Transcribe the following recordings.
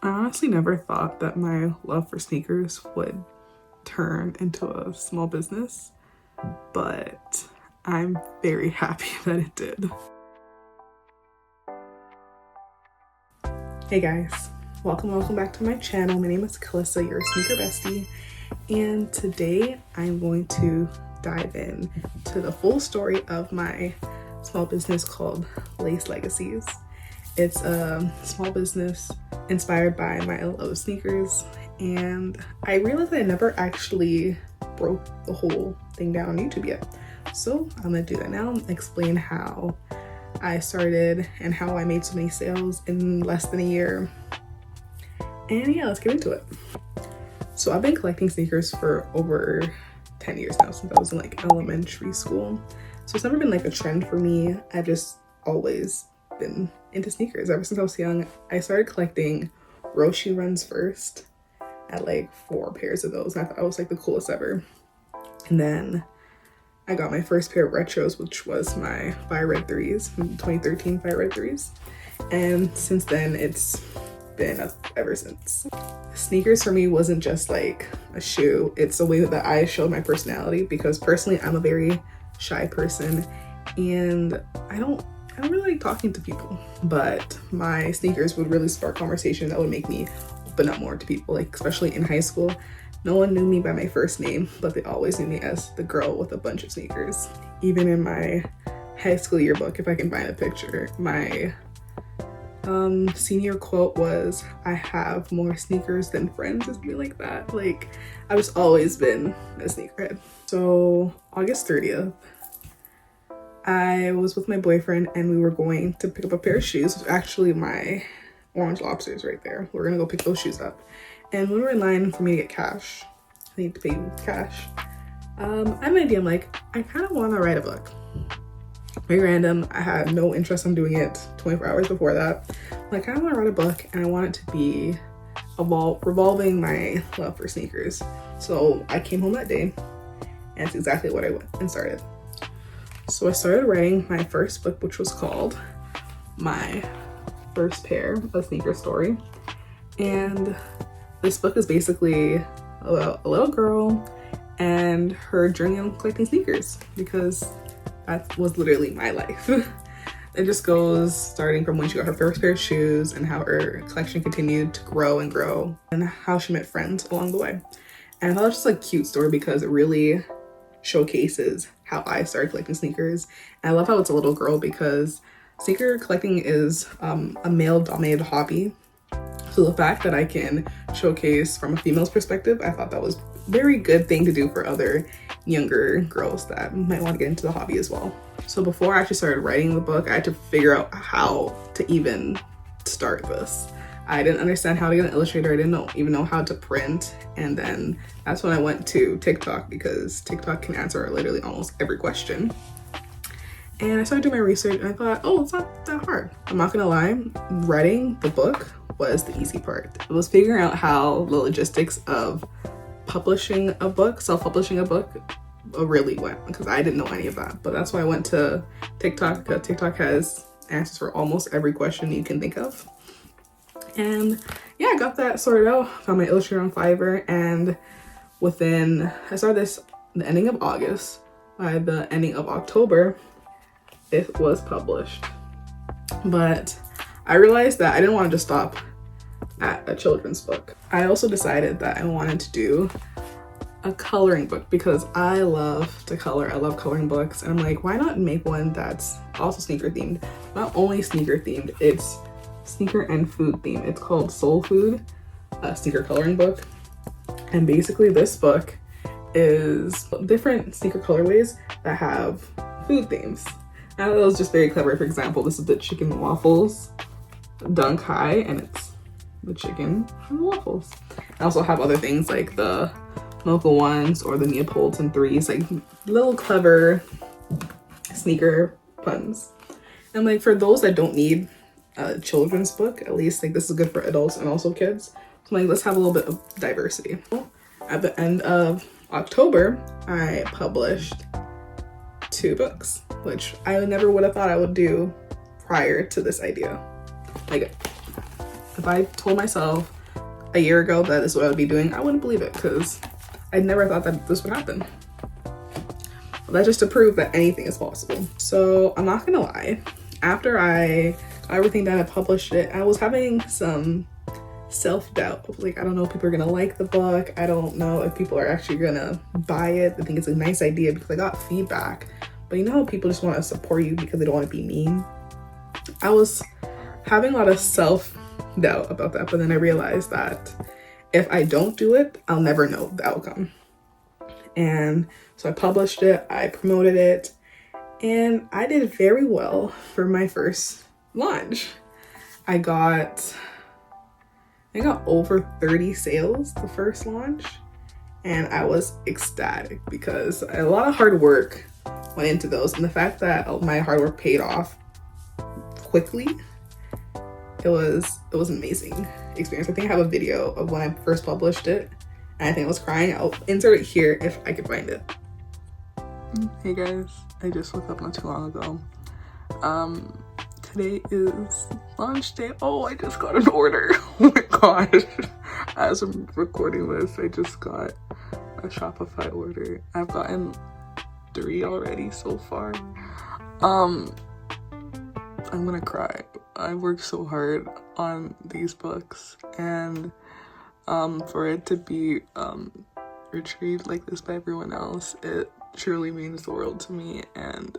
I honestly never thought that my love for sneakers would turn into a small business, but I'm very happy that it did. Hey guys, welcome back to my channel. My name is Calissa, your sneaker bestie, and today I'm going to dive in to the full story of my small business called Laced Legacies. It's a small business inspired by my love of sneakers, and I realized I never actually broke the whole thing down on YouTube yet. So I'm gonna do that now, explain how I started and how I made so many sales in less than a year. And yeah, let's get into it. So I've been collecting sneakers for over 10 years now, since I was in like elementary school. So it's never been like a trend for me. I've just always been into sneakers. Ever since I was young, I started collecting Roshe runs first. I had like 4 pairs of those, and I thought I was like the coolest ever. And then I got my first pair of retros, which was my Fire Red 3s, 2013 Fire Red 3s. And since then, it's been up ever since. Sneakers for me wasn't just like a shoe. It's a way that I showed my personality, because personally, I'm a very shy person and I don't really like talking to people. But my sneakers would really spark conversation that would make me open up more to people, like especially in high school. No one knew me by my first name, but they always knew me as the girl with a bunch of sneakers. Even in my high school yearbook, if I can find a picture, my senior quote was, "I have more sneakers than friends," or something like that. Like, I've just always been a sneakerhead. So August 30th, I was with my boyfriend and we were going to pick up a pair of shoes. Actually, my orange lobsters right there. We're gonna go pick those shoes up. And when we were in line for me to get cash, I need to pay with cash. I had an idea. I'm like, I kind of want to write a book. Very random. I had no interest in doing it 24 hours before that. Like, I want to write a book and I want it to be revolving my love for sneakers. So I came home that day and it's exactly what I went and started. So I started writing my first book, which was called My First Pair, A Sneaker Story. And this book is basically about a little girl and her journey on collecting sneakers, because that was literally my life. It just goes starting from when she got her first pair of shoes and how her collection continued to grow and grow, and how she met friends along the way. And I thought it was just a cute story because it really showcases how I started collecting sneakers. And I love how it's a little girl, because sneaker collecting is a male-dominated hobby. So the fact that I can showcase from a female's perspective, I thought that was a very good thing to do for other younger girls that might want to get into the hobby as well. So before I actually started writing the book, I had to figure out how to even start this. I didn't understand how to get an illustrator. I didn't even know how to print. And then that's when I went to TikTok, because TikTok can answer literally almost every question. And I started doing my research and I thought, oh, it's not that hard. I'm not gonna lie, writing the book was the easy part. It was figuring out how the logistics of publishing a book, self-publishing a book, really went, because I didn't know any of that. But that's why I went to TikTok, because TikTok has answers for almost every question you can think of. And yeah, I got that sorted out, found my illustrator on Fiverr, and I started this the ending of August. By the ending of October, it was published. But I realized that I didn't want to just stop at a children's book. I also decided that I wanted to do a coloring book, because I love to color. I love coloring books, and I'm like, why not make one that's also sneaker themed? Not only sneaker themed, it's sneaker and food themed. It's called Soul Food, a sneaker coloring book. And basically this book is different sneaker colorways that have food themes. And I thought it was just very clever. For example, this is the chicken waffles dunk high, and it's the chicken and the waffles. I also have other things like the mocha ones or the Neapolitan 3s, like little clever sneaker puns. And like, for those that don't need a children's book, at least like this is good for adults and also kids. So like, let's have a little bit of diversity. At the end of October, I published 2 books, which I never would have thought I would do prior to this idea. Like, If I told myself a year ago that this is what I would be doing, I wouldn't believe it, because I never thought that this would happen. But that's just to prove that anything is possible. So I'm not gonna lie, after I got everything done, I published it, I was having some self-doubt of like, I don't know if people are gonna like the book. I don't know if people are actually gonna buy it. I think it's a nice idea, because I got feedback. But you know how people just want to support you because they don't want to be mean? I was having a lot of self-doubt about that, but then I realized that if I don't do it, I'll never know the outcome. And so I published it, I promoted it, and I did very well for my first launch. I got over 30 sales the first launch, and I was ecstatic because a lot of hard work went into those, and the fact that my hard work paid off quickly, it was an amazing experience. I think I have a video of when I first published it, and I think I was crying. I'll insert it here if I could find it. Hey guys, I just woke up not too long ago. Today is launch day. Oh, I just got an order. Oh my gosh. As I'm recording this, I just got a Shopify order. I've gotten 3 already so far. I'm gonna cry. I worked so hard on these books, and for it to be retrieved like this by everyone else, it truly means the world to me, and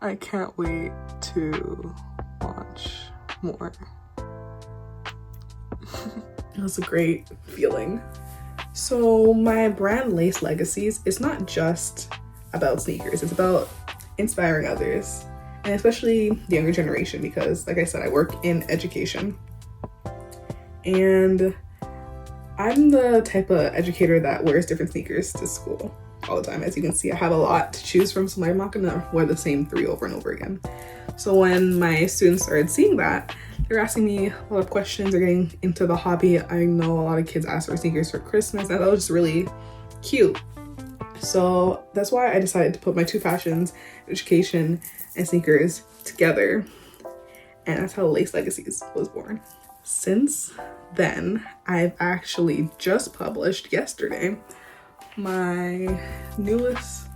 I can't wait to launch more. It was a great feeling. So my brand Laced Legacies, it's not just about sneakers, it's about inspiring others, and especially the younger generation, because like I said, I work in education, and I'm the type of educator that wears different sneakers to school all the time. As you can see, I have a lot to choose from, so I'm not gonna wear the same 3 over and over again. So when my students started seeing that, they're asking me a lot of questions. They're getting into the hobby. I know a lot of kids ask for sneakers for Christmas, and that was just really cute. So that's why I decided to put my 2 passions, education and sneakers, together, and that's how Laced Legacies was born. Since then, I've actually just published yesterday my newest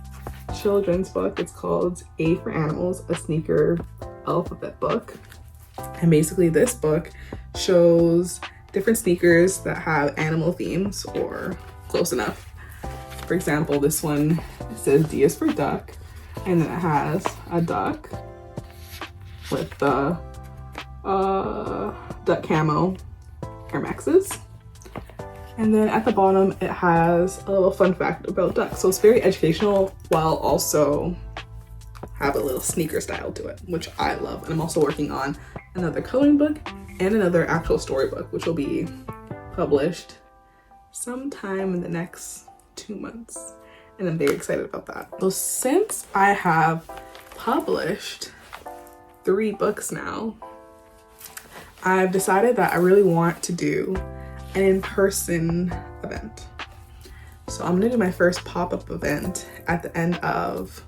children's book. It's called A for Animals, a sneaker alphabet book. And basically this book shows different sneakers that have animal themes or close enough. For example, this one says D is for duck, and then it has a duck with the duck camo Air Maxes. And then at the bottom, it has a little fun fact about ducks. So it's very educational while also have a little sneaker style to it, which I love. And I'm also working on another coloring book and another actual storybook, which will be published sometime in the next 2 months. And I'm very excited about that. So since I have published 3 books now, I've decided that I really want to do an in-person event. So I'm gonna do my first pop-up event at the end of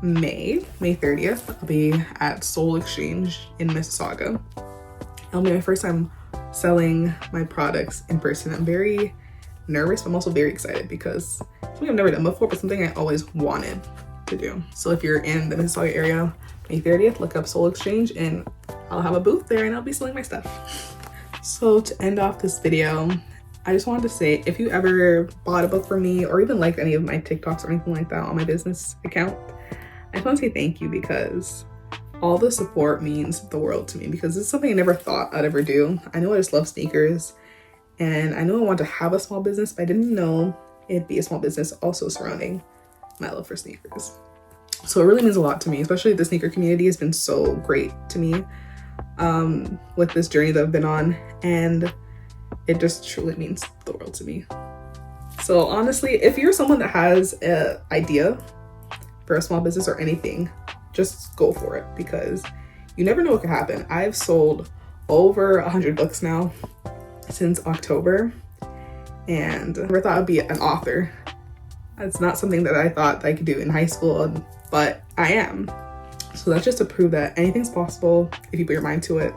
May 30th. I'll be at Soul Exchange in Mississauga. It'll be my first time selling my products in person. I'm very nervous, but I'm also very excited because it's something I've never done before, but something I always wanted to do. So if you're in the Mississauga area, May 30th, look up Soul Exchange and I'll have a booth there and I'll be selling my stuff. So to end off this video, I just wanted to say, if you ever bought a book from me or even liked any of my TikToks or anything like that on my business account, I just want to say thank you, because all the support means the world to me, because it's something I never thought I'd ever do. I know I just love sneakers, and I know I want to have a small business, but I didn't know it'd be a small business also surrounding my love for sneakers. So it really means a lot to me, especially the sneaker community has been so great to me with this journey that I've been on, and it just truly means the world to me. So honestly, if you're someone that has an idea for a small business or anything, just go for it, because you never know what could happen. I've sold over 100 books now since October, and I never thought I'd be an author. It's not something that I thought I could do in high school, but I am. So that's just to prove that anything's possible if you put your mind to it.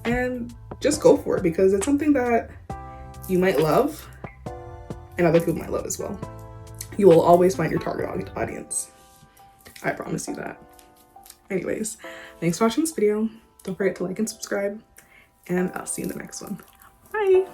and just go for it, because it's something that you might love and other people might love as well. You will always find your target audience. I promise you that. Anyways, thanks for watching this video. Don't forget to like and subscribe, and I'll see you in the next one. Bye.